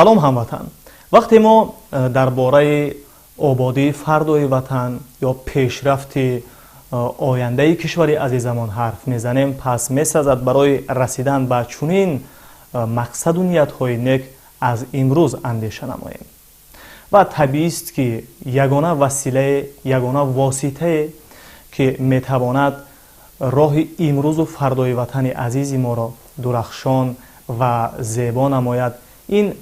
салом ҳамватан. вақте мо дар бораи ободии фардои ватан ё пешрафти ояндаи кишвари азизамон ҳарф мезанем, пас месазад барои расидан ба чунин мақсаду ниятҳои нек аз имрӯз андеша намоем. ва табиист ки ягона василае, ягона воситае ки метавонад роҳи имрӯзу фардои ватани азизи моро дурахшон ва зебо намояд, ин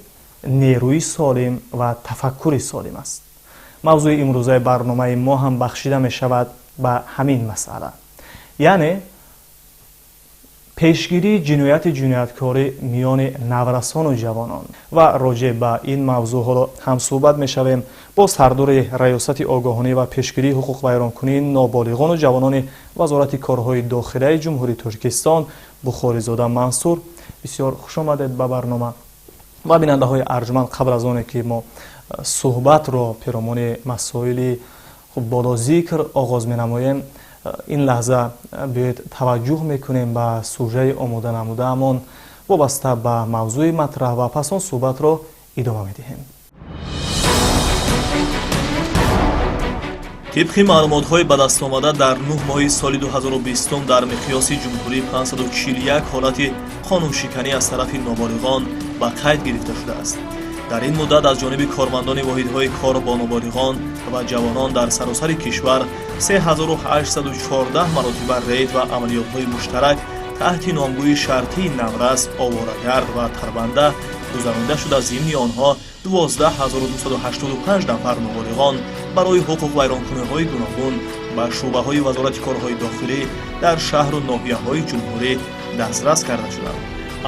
нерӯи солим ва тафаккури солим аст. мавзӯи имрӯзаи барномаи мо ҳам бахшида мешавад ба ҳамин масъала, яъне пешгирии ҷинояти ҷинояткорӣ миёни наврасону ҷавонон. ва роҷеъ ба ин мавзӯъҳо ҳамсӯҳбат мешавем бо сардори раёсати огоҳонӣ ва пешгирии ҳуқуқвайронкунии ноболиғону ҷавонони вазорати корҳои дохилаи ҷумҳурии Тоҷикистон Бухоризода Мансур. бисёр хушомадед ба барнома. ва бинандаҳои арҷуманд, қабл аз оне ки мо суҳбатро пиромони масоили болозикр оғоз менамоем, ин лаҳза биёед таваҷҷӯҳ мекунем ба сӯжаи омода намудаамон вобаста ба мавзӯи матраҳ ва пас он суҳбатро идома медиҳем. тибқи маълумотҳои ба дастомада дар 9 моҳи соли 2020 дар миқёси ҷумҳурӣ 541 ҳолати қонуншиканӣ аз тарафи ноболиғон ба қайд гирифта шудааст. дар ин муддат аз ҷониби кормандони воҳидҳои кор бо ноболиғон ва ҷавонон дар саросари кишвар 3814 маротиба рейд ва амалиётҳои муштарак таҳти номгӯи шартии наврас, оворагард ва тарбанда гузаронида шуда, зимни онҳо 12285 нафар ноболиғон барои ҳуқуқвайронкуниҳои гуногун ба шӯъбаҳои вазорати корҳои дохилӣ дар шаҳру ноҳияҳои ҷумҳурӣ дастрас карда шуданд.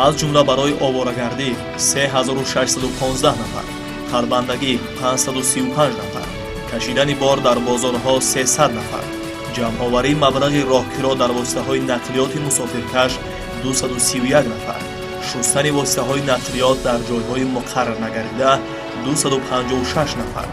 аз ҷумла барои оварагардӣ 3615 нафар, тарбандагӣ 535 нафар, кашидани бор дар бозорҳо 300 нафар, ҷамъоварии маблағи роҳкиро дар воситаҳои нақлиёти мусофиркаш 231 нафар, шустани воситаҳои нақлиёт дар ҷойҳои муқаррарнагарида 256 нафар,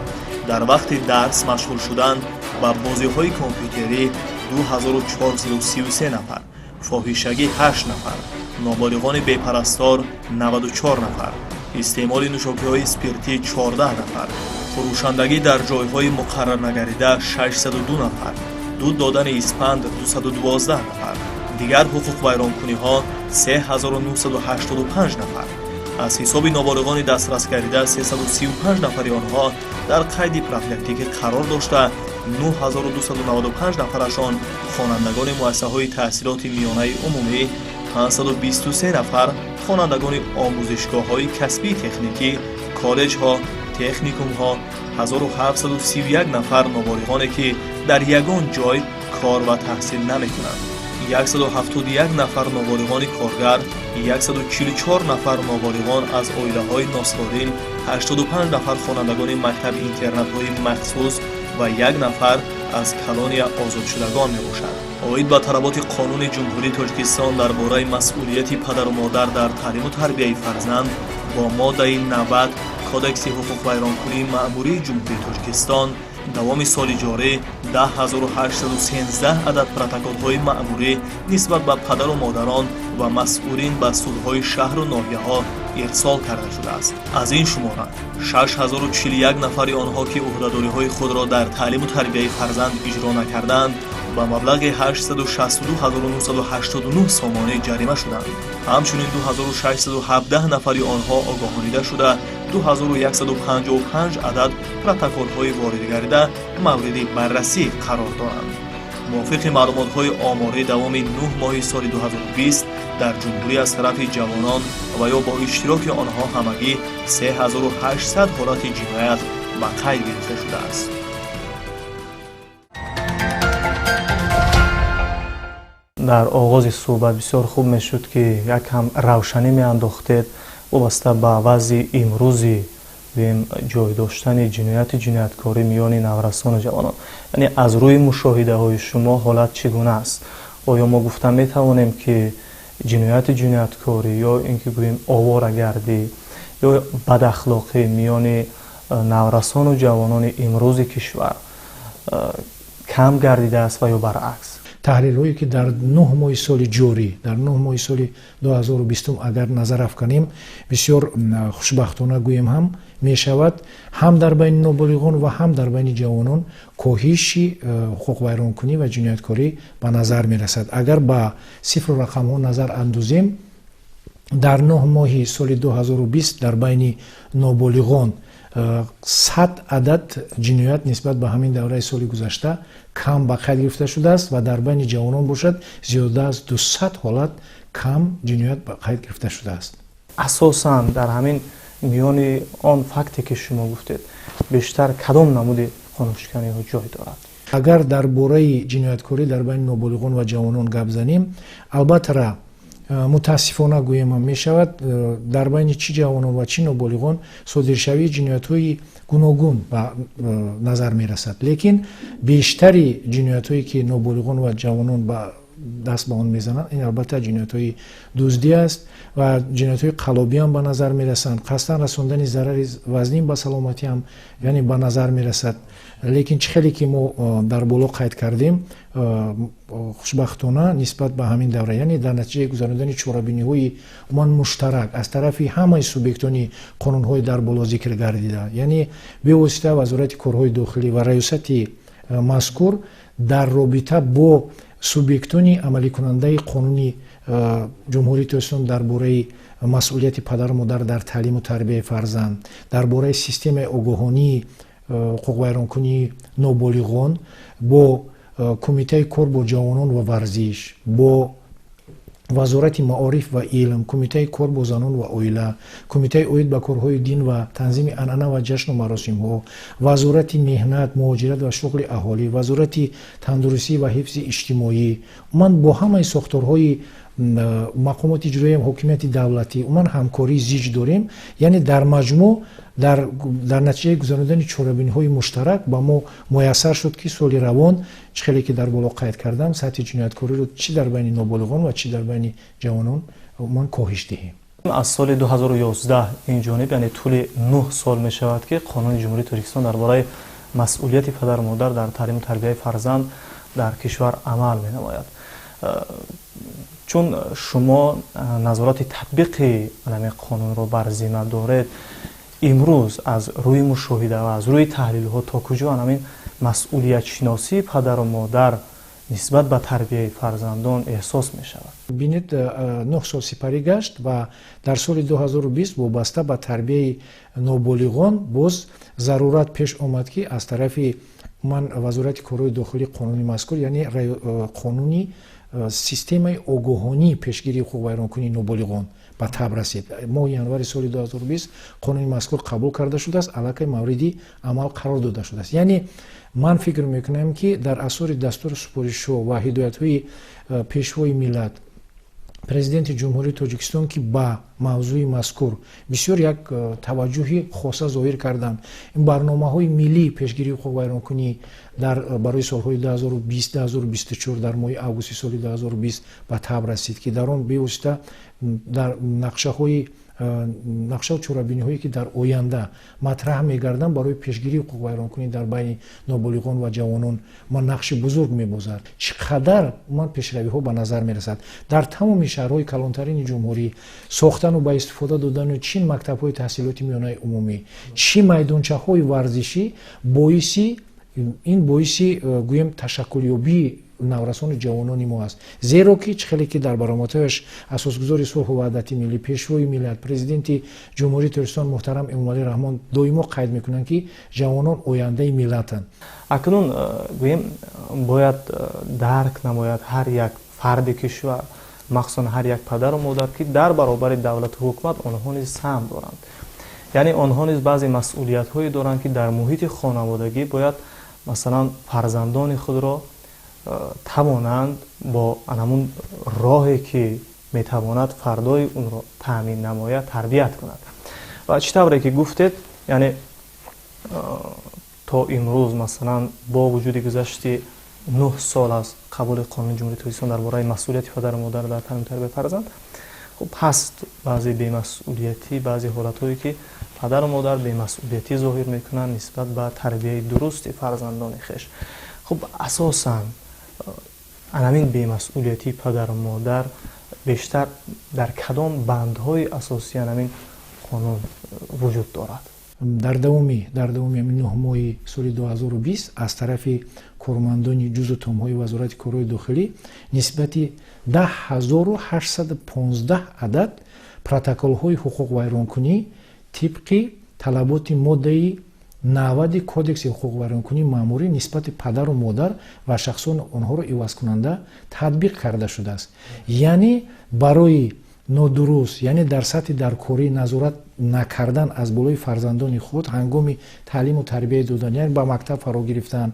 дар вақти дарс машғул шудан ба бозиҳои компютерӣ 2433 нафар, фоҳишагӣ 8 нафар, ноболиғони бепарастор 94 нафар, истеъмоли нӯшокиҳои спиртӣ 14 нафар, фурӯшандагӣ дар ҷойҳои муқаррарнагарида 602 нафар, дуд додани испанд 212 нафар, дигар ҳуқуқвайронкуниҳо 3985 нафар. аз ҳисоби ноболиғони дастрасгарида 335 нафари онҳо дар қайди профилактика қарор дошта, 9295 нафарашон хонандагони муассисаҳои таҳсилоти миёнаи умумӣ, 523 нафар хонандагони омӯзишгоҳҳои касбии техникӣ, коллеҷҳо, техникумҳо, 1731 нафар ноболиғоне ки дар ягон ҷой кор ва таҳсил намекунанд, 171 нафар ноболиғони коргар, 144 нафар ноболиғон аз оилаҳои носолим, 85 нафар хонандагони мактаб-интернатҳои махсус ва 1 нафар аз колония озодшудагон мебошад. оид ба талаботи қонуни ҷумҳурии Тоҷикистон дар бораи масъулияти падару модар дар таълиму тарбияи фарзанд бо моддаи 90 кодекси ҳуқуқвайронкунии маъмурии ҷумҳурии Тоҷикистон давоми соли ҷорӣ 10813 адад протоколҳои маъмурӣ нисбат ба падару модарон ва масъулин ба судҳои шаҳру ноҳияҳо ирсол карда шудааст. аз ин шумора 6041 нафари онҳо ки уҳдадориҳои худро дар таълиму тарбияи фарзанд иҷро накарданд ба маблағи 862989 сомонӣ ҷарима шуданд. ҳамчунин 2617 нафари онҳо огоҳонида шуда, 2155 адад протоколҳои воридгарида мавриди баррасӣ қарор доранд. мувофиқи маълумотҳои оморӣ давоми 9 моҳи соли 2020 дар ҷумҳурӣ аз тарафи ҷавонон ва ё бо иштироки онҳо ҳамагӣ 3800 ҳолати ҷиноят ба қайд гирифта шудааст. дар оғози суҳбат бисёр хуб мешуд ки якам равшанӣ меандохтед вобаста ба вазъи имрӯзи ҷой доштани ҷинояти ҷинояткорӣ миёни наврасону ҷавонон. яъне аз рӯи мушоҳидаҳои шумо ҳолат чӣ гуна аст? оё мо гуфта метавонем ки ҷинояти ҷинояткорӣ ё ин ки гӯем оварагардӣ ё бадахлоқӣ миёни наврасону ҷавонони имрӯзи кишвар кам гардидааст ва ё баръакс? таҳлилҳое ки дар 9 моҳи соли ҷорӣ, дар 9 моҳи соли 2020 агар назар афканем, бисёр хушбахтона гӯем ҳам мешавад, ҳам дар байни ноболиғон ва ҳам дар байни ҷавонон коҳиши ҳуқуқвайронкунӣ ва ҷинояткорӣ ба назар мерасад. Агар ба сифру рақамҳо назар андозем, дар 9 моҳи соли 2020 дар байни ноболиғон 100 адад ҷиноят нисбат ба ҳамин давраи соли гузашта кам ба қайд гирифта шудааст ва дар байни ҷавонон бошад зиёда аз 200 ҳолат кам ҷиноят ба қайд гирифта шудааст. асосан дар ҳамин миёни он факте ки шумо гуфтед бештар кадом намуди қонуншиканиҳо ҷой дорад? агар дар бораи ҷинояткорӣ дар байни ноболиғон ва ҷавонон гап занем, албатта мутаассифона гӯем мешавад дар байни чӣ ҷавонон ва чӣ ноболиғон содиршавии ҷиноятҳои гуногун ба назар мерасад, лекин бештари ҷиноятҳое ки ноболиғон ва ҷавонон ба даст ба он мезананд, ин албатта ҷиноятҳои дуздӣ аст ва ҷиноятҳои қаллобӣ ҳам ба назар мерасанд, қасдан расондани зарари вазнин ба саломатӣ ҳам яъне ба назар мерасад. лекин чӣ хеле ки мо дар боло қайд кардем, хушбахтона нисбат ба ҳамин давра, яъне дар натиҷаи гузарондани чорабиниҳои умуман муштарак аз тарафи ҳамаи субъектони қонунҳои дар боло зикр гардида, яъне бевосита вазорати корҳои дохилӣ ва раёсати мазкур дар робита бо субъектони амаликунандаи қонуни ҷумҳурии Тоҷикистон дар бораи масъулияти падару модар дар таълиму тарбияи фарзанд, дар бораи системаи огоҳонии ҳуқуқвайронкунии ноболиғон, бо кумитаи кор бо ҷавонон ва варзиш, бо вазорати маориф ва илм, кумитаи кор бо занон ва оила, кумитаи оид ба корҳои дин ва танзими анъана ва ҷашну маросимҳо, вазорати меҳнат, муҳоҷират ва шуғли аҳолӣ, вазорати тандурустӣ ва ҳифзи иҷтимоӣ, умуман бо ҳамаи сохторҳои мақомоти иҷроии ҳокимияти давлатӣ умуман ҳамкории зич дорем. Яъне дар маҷмӯъ дар натиҷаи гузарондани чорабиниҳои муштарак ба мо муяссар шуд ки соли равон чӣ хеле ки дар боло қайд кардам, сатҳи ҷинояткориро чӣ дар байни ноболиғон ва чӣ дар байни ҷавонон умуман коҳиш диҳем. аз соли 2011 инҷониб, яъне тӯли 9 сол мешавад ки қонуни ҷумҳурии Тоҷикистон дар бораи масъулияти падару модар дар таълиму тарбияи фарзанд дар кишвар амал менамояд. чун шумо назорати татбиқи ҳамин қонунро бар зимма доред, имрӯз аз рӯи мушоҳида ва аз рӯи таҳлилҳо то куҷо ҳамин масъулиятшиносии падару модар нисбат ба тарбияи фарзандон эҳсос мешавад? бинед 9 сол сипарӣ гашт ва дар соли 2020 вобаста ба тарбияи ноболиғон боз зарурат пеш омад ки аз тарафи ман вазорати корҳои дохилӣ қонуни мазкур, яъне қонуни системаи огоҳонии пешгирии ҳуқуқвайронкунии ноболиғон ба таб расид. моҳи январи соли 2020 қонуни мазкур қабул карда шудааст, аллакай мавриди амал қарор дода шудааст. яъне ман фикр мекунам ки дар асори дастури супоришҳо ва ҳидоятҳои пешвои миллат президенти ҷумҳурии Тоҷикистон ки ба мавзӯи мазкур бисёр як таваҷҷӯҳи хоса зоҳир карданд. ин барномаҳои миллии пешгирии ҳуқуқвайронкунӣ барои солҳои 2020-2024 дар моҳи августи соли 2020 ба таб расид ки дар он бевосита дар нақшаву чорабиниҳое ки дар оянда матраҳ мегарданд барои пешгирии ҳуқуқвайронкунӣ дар байни ноболиғон ва ҷавонон ман нақши бузург мебозад. чӣ қадар ман пешравиҳо ба назар мерасад дар тамоми шаҳрҳои калонтарини ҷумҳурӣ, сохтану ба истифода додани чӣ мактабҳои таҳсилоти миёнаи умумӣ, чӣ майдончаҳои варзишӣ боиси гӯем ташаккулёбии наврасони ҷавонони мо аст. зеро ки чӣ хеле ки дар баромотааш асосгузори сулҳу ваҳдати миллӣ, пешвои миллат, президенти ҷумҳурии Тоҷикистон муҳтарам Эмомалӣ Раҳмон доимо қайд мекунанд ки ҷавонон ояндаи миллатанд. акнун гӯем бояд дарк намояд ҳар як фарди кишвар, махсусан ҳар як падару модар ки дар баробари давлату ҳукумат онҳо низ саҳм доранд. яъне онҳо низ баъзе масъулиятҳое доранд ки дар муҳити хонаводагӣ бояд масалан фарзандони худро тавонанд бо анамун роҳе ки метавонад фардои унро таъмин намояд тарбият кунад. ва чӣ тавре ки гуфтед, яъне то имрӯз масалан бо вуҷуди гузашти 9 сол аз қабули қонуни ҷумҳурии Тоҷикистон дар бораи масъулияти падару модар дар таълиму тарбияи фарзанд, хуб ҳаст баъзе бемасъулиятӣ, баъзе ҳолатҳое ки падару модар бемасъулиятӣ зоҳир мекунанд нисбат ба тарбияи дурусти фарзандони хеш. хуб асосан анамин бемасъулияти падару модар бештар дар кадом бандҳои асосии анамин қонун вуҷуд дорад? дар давоми 9 моҳи соли 2020 аз тарафи кормандони ҷузу томҳои вазорати корҳои дохилӣ нисбати 10815 адад протоколҳои ҳуқуқвайронкунӣ тибқи талаботи моддаи 90 кодекси ҳуқуқвайронкунии маъмурӣ нисбати падару модар ва шахсони онҳоро ивазкунанда татбиқ карда шудааст. яъне барои нодуруст, яъне дар сатҳи даркорӣ назорат накардан аз болои фарзандони худ ҳангоми таълиму тарбия додан, яъне ба мактаб фаро гирифтан,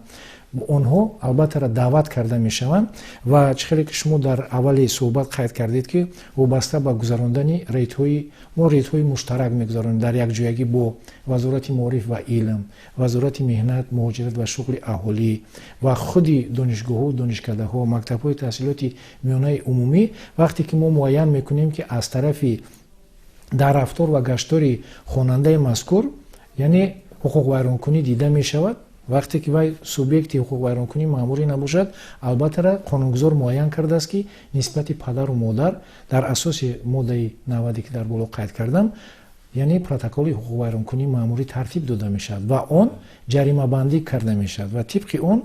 онҳо албатта даъват карда мешаванд ва чӣ хеле ки шумо дар аввали суҳбат қайд кардед ки вобаста ба гузарондани рейтҳои муштарак мегузаронем дар якҷоягӣ бо вазорати маориф ва илм, вазорати меҳнат, муҳоҷират ва шуғли аҳолӣ ва худи донишгоҳҳо, донишкадаҳо, мактабҳои таҳсилоти миёнаи умумӣ. вақте ки мо муайян мекунем ки аз тарафи дар рафтор ва гаштори хонандаи мазкур яъне ҳуқуқвайронкунӣ дида мешавад, вақте ки вай субъекти ҳуқуқвайронкунии маъмурӣ набошад, албатта қонунгузор муайян кардааст ки нисбати падару модар дар асоси моддаи 90 ки дар боло қайд кардам, яъне протоколи ҳуқуқвайронкунии маъмурӣ тартиб дода мешавад ва он ҷаримабандӣ карда мешавад ва тибқи он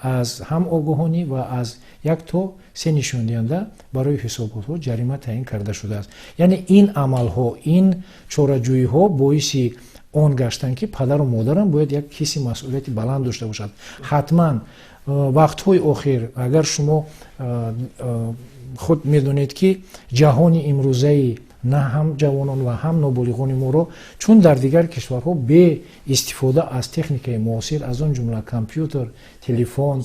аз ҳам огоҳонӣ ва аз 1 то 3 нишондиҳанда барои ҳисоботҳо ҷарима таъин карда шудааст. яъне ин амалҳо, ин чораҷӯиҳо боиси он гаштанд ки падару модарам бояд як ҳисси масъулияти баланд дошта бошад. ҳатман вақтҳои охир агар шумо худ медонед ки ҷаҳони имрӯзаи на ҳам ҷавонон ва ҳам ноболиғони моро чун дар дигар кишварҳо бе истифода аз техникаи муосир, аз он ҷумла компютер, телефон,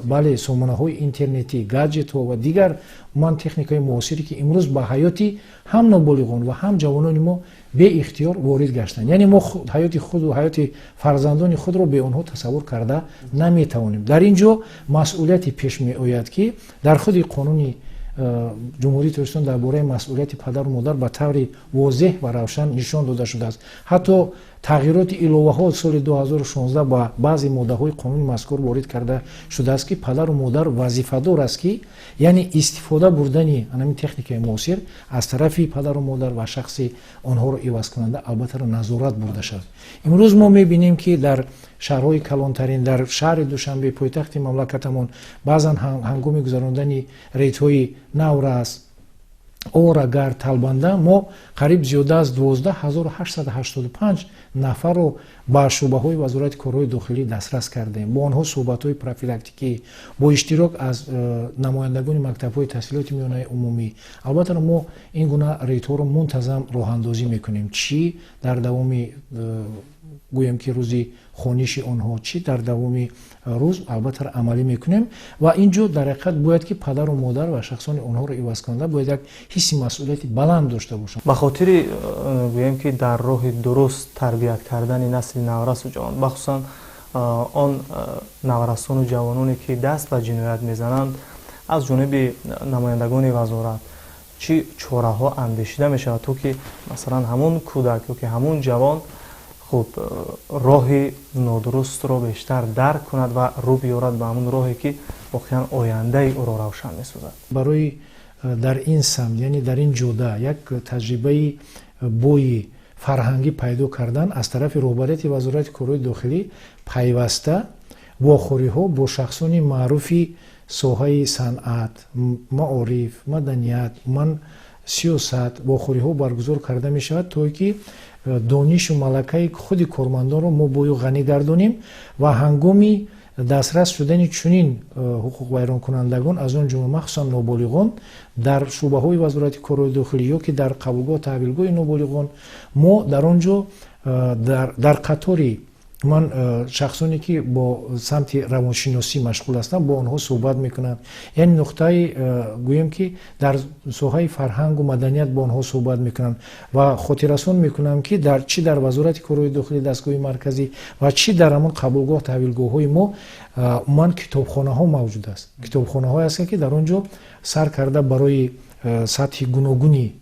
бале сомонаҳои интернетӣ, гадҷетҳо ва дигар ман техникаи муосире ки имрӯз ба ҳаёти ҳам ноболиғон ва ҳам ҷавонони мо беихтиёр ворид гаштанд. яъне мо ҳаёти худу ҳаёти фарзандони худро бе онҳо тасаввур карда наметавонем. дар ин ҷо масъулияте пеш меояд ки дар худи қонуни ҷумҳурии Тоҷикистон дар бораи масъулияти падару модар ба таври возеҳ ва равшан нишон дода шудааст. ҳатто тағйироти иловаҳо соли 2016 ба баъзе моддаҳои қонуни мазкур ворид карда шудааст ки падару модар вазифадор аст ки яъне истифода бурдани анамин техникаи муосир аз тарафи падару модар ва шахси онҳоро ивазкунанда албатта назорат бурда шавад. имрӯз мо мебинем ки дар шаҳрҳои калонтарин, дар шаҳри Душанбе, пойтахти мамлакатамон, баъзан ҳангоми гузарондани рейтҳои Наврас, Орагар, Талбанда мо қариб зиёда аз 12885 нафарро ба шӯъбаҳои вазорати корҳои дохилӣ дастрас кардаем. бо онҳо суҳбатҳои профилактикӣ, бо иштирок аз намояндагони мактабҳои таҳсилоти миёнаи умумӣ. албатта мо ин гуна рейтҳоро мунтазам роҳандозӣ мекунем, чӣ дар давоми гӯем ки рӯзи хониши онҳо, чӣ дар давоми рӯз албатта амалӣ мекунем ва ин ҷо дар ҳақиқат бояд ки падару модар ва шахсони онҳоро ивазкунанда бояд як ҳисси масъулияти баланд дошта бошанд. ба хотири гӯем ки дар роҳи дуруст тарбият кардани насли наврасу ҷавон, махсусан он наврасону ҷавононе ки даст ба ҷиноят мезананд, аз ҷониби намояндагони вазорат чӣ чораҳо андешида мешавад то ки масалан ҳамон кӯдак ё ки ҳамон ҷавон хуб роҳи нодурустро бештар дарк кунад ва рӯ биёрад ба ҳамон роҳе ки воқеан ояндаи ӯро равшан месозад? барои дар ин самт, яъне дар ин ҷода як таҷрибаи бои фарҳангӣ пайдо кардан аз тарафи роҳбарияти вазорати корҳои дохилӣ пайваста вохӯриҳо бо шахсони маъруфи соҳаи санъат, маориф, маданият, сиёсат вохӯриҳо баргузор карда мешавад то ки донишу малакаи худи кормандонро мо бою ғанӣ гардонем ва ҳангоми дастрас шудани чунин ҳуқуқвайронкунандагон аз он ҷумла махсусан ноболиғон дар шӯъбаҳои вазорати корҳои дохилӣ ё ки дар қабулгоҳ таҳвилгоҳи ноболиғон мо дар он ҷо дар қатори ман шахсоне ки бо самти равоншиносӣ машғул ҳастам бо онҳо суҳбат мекунам, яъне нуқтаи гӯем ки дар соҳаи фарҳангу маданият бо онҳо суҳбат мекунам ва хотиррасон мекунам ки чӣ дар вазорати корҳои дохилӣ дастгоҳи марказӣ ва чӣ дар ҳамон қабулгоҳ таҳвилгоҳҳои мо умуман китобхонаҳо мавҷуд аст. Китобхонаҳое ҳастанд ки дар он ҷо сар карда барои сатҳи гуногуни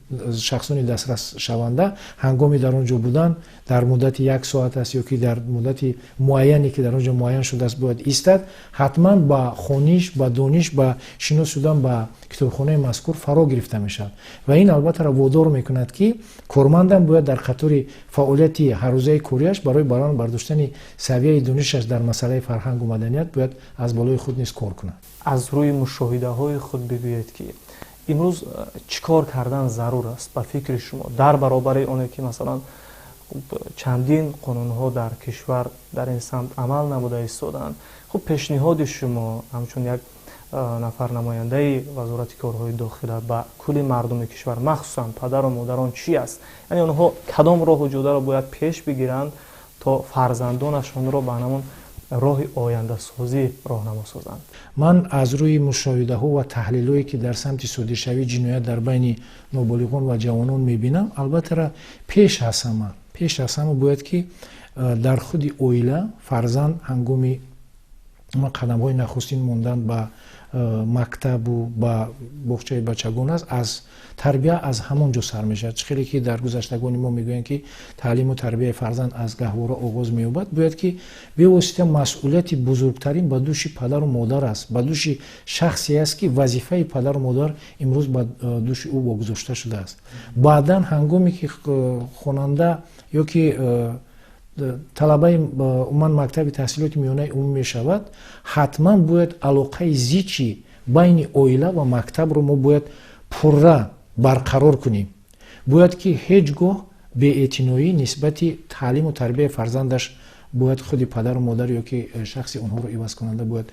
шахсони дастрасшаванда ҳангоми дар он ҷо будан дар муддати 1 соат аст ёки дар муддати муайяне ки дар он ҷо муайян шудааст бояд истад, ҳатман ба хониш, ба дониш, ба шинос шудан ба китобхонаи мазкур фаро гирифта мешавад ва ин албаттаро водор мекунад ки кормандам бояд дар қатори фаъолияти ҳаррӯзаи кориаш барои бардоштани савияи донишаш дар масъалаи фарҳангу маданият бояд аз болои худ низ кор кунад. аз рӯи мушоҳидаҳои худ бигӯед ки имрӯз чӣ кор кардан зарур аст ба фикри шумо дар баробари оне ки масалан чандин қонунҳо дар кишвар дар ин самт амал намуда истодаанд. хуб пешниҳоди шумо ҳамчун як нафар намояндаи вазорати корҳои дохила ба кулли мардуми кишвар махсусан падару модарон чӣ аст, яъне онҳо кадом роҳу ҷодаро бояд пеш бигиранд то фарзандонашонро ба ҳамон роҳи ояндасозӣ роҳнамо созанд? ман аз рӯи мушоҳидаҳо ва таҳлилҳое ки дар самти содиршавии ҷиноят дар байни ноболиғон ва ҷавонон мебинам, албаттара пеш аз ҳама бояд ки дар худи оила фарзанд ҳангоми қадамҳои нахустин мондан ба мактабу ба боғчаи бачагон аст, аз тарбия аз ҳамон ҷо сар мешавад. хеле ки дар гузаштагони мо мегӯянд ки таълиму тарбияи фарзанд аз гаҳвора оғоз меёбад, бояд ки бевосита масъулияти бузургтарин ба дӯши падару модар аст, ба дӯши шахсе аст ки вазифаи падару модар имрӯз ба дӯши ӯ вогузошта шудааст. баъдан ҳангоме ки хонанда ёки талабаи умуман мактаби таҳсилоти миёнаи умум мешавад, ҳатман бояд алоқаи зичи байни оила ва мактабро мо бояд пурра барқарор кунем. бояд ки ҳеҷ гоҳ беэътиноӣ нисбати таълиму тарбияи фарзандаш бояд худи падару модар ёки шахси онҳоро ивазкунанда бояд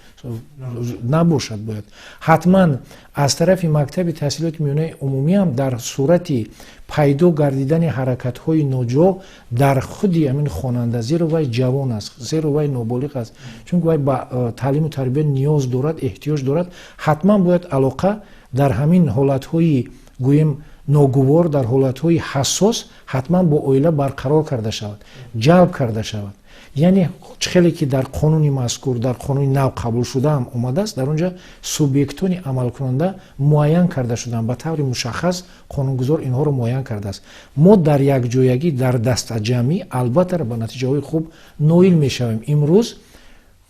набошад. бояд ҳатман аз тарафи мактаби таҳсилоти миёнаи умумиам дар сурати пайдо гардидани ҳаракатҳои ноҷо дар худи амин хонанда, зеро вай ҷавон аст, зеро вай ноболиғ аст, чунки вай ба таълиму тарбия ниёз дорад, эҳтиёҷ дорад, ҳатман бояд алоқа дар ҳамин ҳолатҳои гӯем ногувор, дар ҳолатҳои ҳассос ҳатман бо оила барқарор карда шавад, ҷалб карда шавад. яъне чӣ хеле ки дар қонуни мазкур, дар қонуни нав қабул шудаам омадааст, дар он ҷо субъектони амалкунанда муайян карда шудаанд, ба таври мушаххас қонунгузор инҳоро муайян кардааст. мо дар якҷоягӣ, дар дастаҷамъӣ албатта ба натиҷаҳои хуб ноил мешавем. имрӯз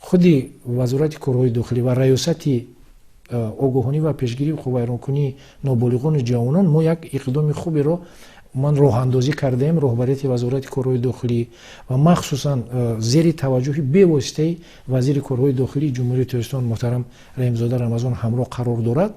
худи вазорати корҳои дохилӣ ва раёсати огоҳонӣ ва пешгирии вайронкунии ноболиғони ҷавонон мо як иқдоми хуберо ман роҳандозӣ кардаем. роҳбарияти вазорати корҳои дохилӣ ва махсусан зери таваҷҷӯҳи бевоситаи вазири корҳои дохилии ҷумҳурии тоҷикистон муҳтарам раҳимзода рамазон ҳамроҳ қарор дорад.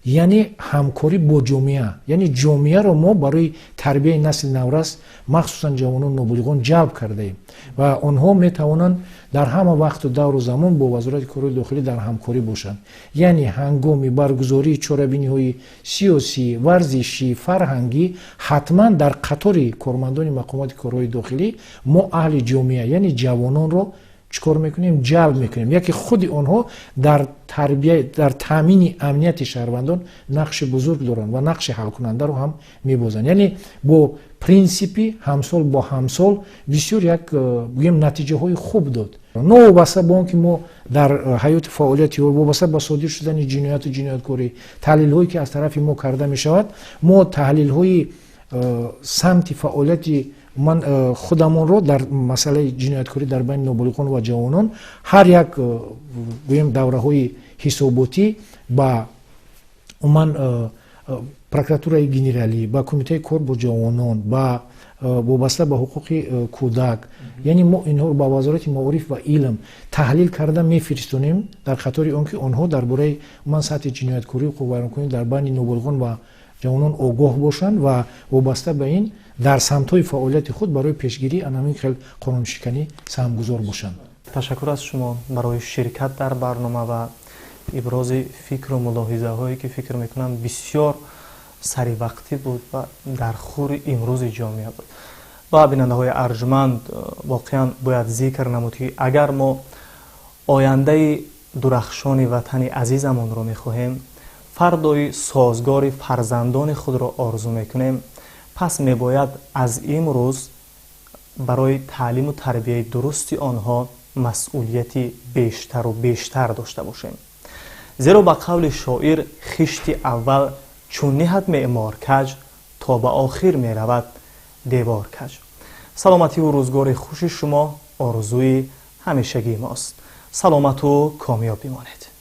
яъне ҳамкорӣ бо ҷомеа, яъне ҷомеаро мо барои тарбияи насли наврас махсусан ҷавонон ноболиғон ҷалб кардаем ва онҳо метавонанд дар ҳама вақту давру замон бо вазорати корҳои дохилӣ дар ҳамкорӣ бошанд. яъне ҳангоми баргузории чорабиниҳои сиёсӣ, варзишӣ, фарҳангӣ ҳатман дар қатори кормандони мақомоти корҳои дохилӣ мо аҳли ҷомеа, яъне ҷавононро чикор мекунем, ҷалб мекунем, яке худи онҳо дар тарбия, дар таъмини амнияти шаҳрвандон нақши бузург доранд ва нақши ҳалкунандаро ҳам мебозанд. яъне бо принсипи ҳамсол бо ҳамсол бисёр як гӯем натиҷаҳои хуб дод. новобаста бо он ки мо дар ҳаёти фаъолияти вобаста ба содир шудани ҷинояту ҷинояткорӣ таҳлилҳое ки аз тарафи мо карда мешавад, мо таҳлилҳои самти фаъолияти ман худамонро дар масъалаи ҷинояткорӣ дар байни ноболиғон ва ҷавонон ҳар як гӯем давраҳои ҳисоботӣ ба умуман прокуратураи генералӣ, ба кумитаи кор бо ҷавонон, ба вобаста ба ҳуқуқи кӯдак, яъне мо инҳо ба вазорати маориф ва илм таҳлил карда мефиристонем дар қатори он ки онҳо дар бораи умуман сатҳи ҷинояткорӣ ҳуқуқ вайронкунӣ дар байни ноболиғон ва ҷавонон огоҳ бошанд ва вобаста ба ин дар самтҳои фаъолияти худ барои пешгирии анҳамин хел қонуншиканӣ саҳмгузор бошанд. ташаккур аз шумо барои ширкат дар барнома ва ибрози фикру мулоҳизаҳое ки фикр мекунам бисёр саривақтӣ буд ва дар хури имрӯзи ҷомеа буд. ва бинандаҳои арҷманд, воқеан бояд зикр намуд ки агар мо ояндаи дурахшони ватани азизамонро мехоҳем, фардои созгори фарзандони худро орзу мекунем, пас мебояд аз имрӯз барои таълиму тарбияи дурусти онҳо масъулияти бештару бештар дошта бошем. зеро ба қавли шоир хишти аввал چون نهد معمار کج تا به آخر می رود دیوار کج. سلامتی و روزگار خوش شما آرزوی همیشگی ماست. سلامت و کامیاب بمانید.